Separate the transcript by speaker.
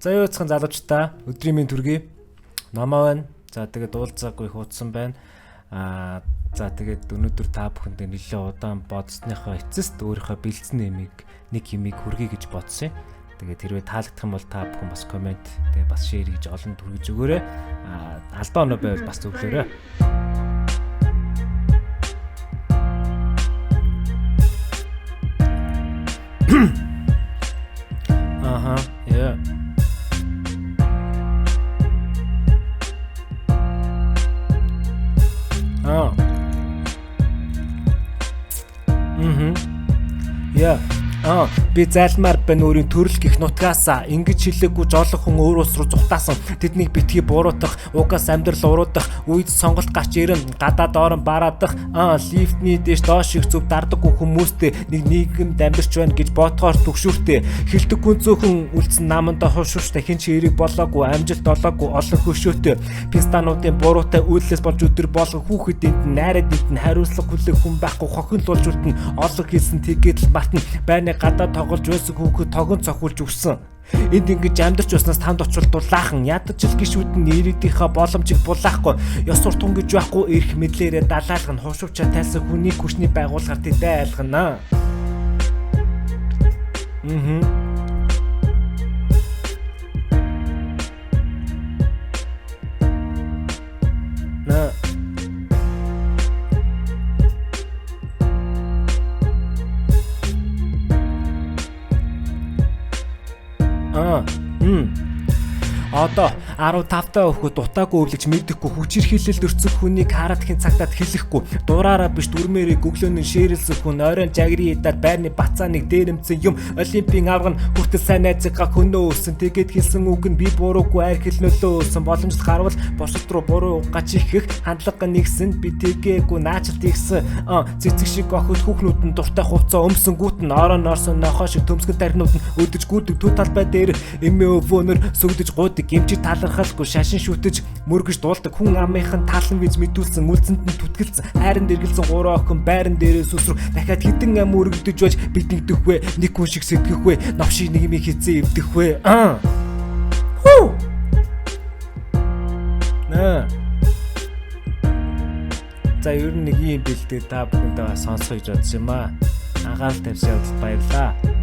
Speaker 1: За юу цхан залуучдаа өдрийн минь төргий. Номоо байна. За тэгээд уулзаагүй хуудсан байна. За тэгээд өнөөдөр та бүхэндээ нэлээд удаан бодсныхоо эцэст өөрийнхөө бэлдсэн нэг юмыг хүргэе гэж бодсон. Тэгээд хэрвээ таалагдах юм бол та бүхэн бас комент тэгээд бас шеэр хийж олон түргэж өгөөрэй. Алдаа оноо байвал бас зөвлөөрэй. Yeah. Yeah. Би зайлмаар байна өөрийн төрөл гих нутгаасаа ингэж хэлээгүй жоолох хүн өөр ус руу зүхтаасан тэднийг битгий буруутах угаас амьдрал уруудах үед сонголт гарч ирэн гадаад орон бараадах лифтний дэш доош их зүв дардаггүй хүмүүстэй нэг нийгэмд амьдарч байна гэж ботгоор түгшүүртэй хилдэг хүн зөөхөн үлдсэн наманда хошууштай хин ч хэрэг болоогүй амжилт олоогүй олон хөшөөтэй пистануудын буруутай үйлээс болж өдөр болгон хүүхэд энд найраад энд хариуцлага хүлээх хүн байхгүй хохин луулж үлдэн олон хэлсэн тэгээд л мартна байна гадаа тоглож байсан хүүхэд тогон цохиулж өгсөн. Энд ингэж амьдарч уснаас танд очвол дулаахан ядаж л гişүүдэн ирээдийнхаа боломжийг булаахгүй. Ёс суртахуун гэж байхгүй эрх мэдлээрээ далаалгана хушуучаа тайлсан хүний хүчний байгууллагаар тэдэ айлгана. Одоо 15 таа өхөд дутаагүй өвлөж мэддэхгүй хүчирхийлэлд өрцөх хүнийг хараад хин цагтаад хэлэхгүй дураараа биш дүрмээрээ өглөөний шээрэлсэн хүн оройн жагри идаад байрны бацааныг дээрэмцэн юм олимпийн авраг нь хүртэл сайн найзгаа хөнөө өссөн тэгээд хэлсэн үг нь би буруугүй айр хэлнөлөө өссөн боломжтой гарвал бошот руу буруу угач ихэх хандлага нэгсэн би тэгээгүй наачилт ихсэн цэцэг шиг охид хүүхнүүд нь дуртай хувцас өмсөнгүүт нь орон орсон нохоо шиг төмсгөн тархинууд нь өдөж гүдэг төв талбай дээр эмээ өвөнөр сүгдэж гууд гимчи талархалгүй шашин шүтэж мөргөж дуулдаг хүн амынхан талан виз мэдүүлсэн үлзэнд нь түтгэлцэн хайранд эргэлзэн гурван охин байран дээрээс үсрэх дахиад хідэн ам өргөдөж байж бидэгдэх вэ нэг хүн шиг сэтгэх вэ новши нэг юм хийцээ эвдэх вэ За ер нь нэг юм бэлдээ та бүхэндээ сонсох гэж бодсон юм аа. Анхаарал тавьсан явдалд баярлалаа.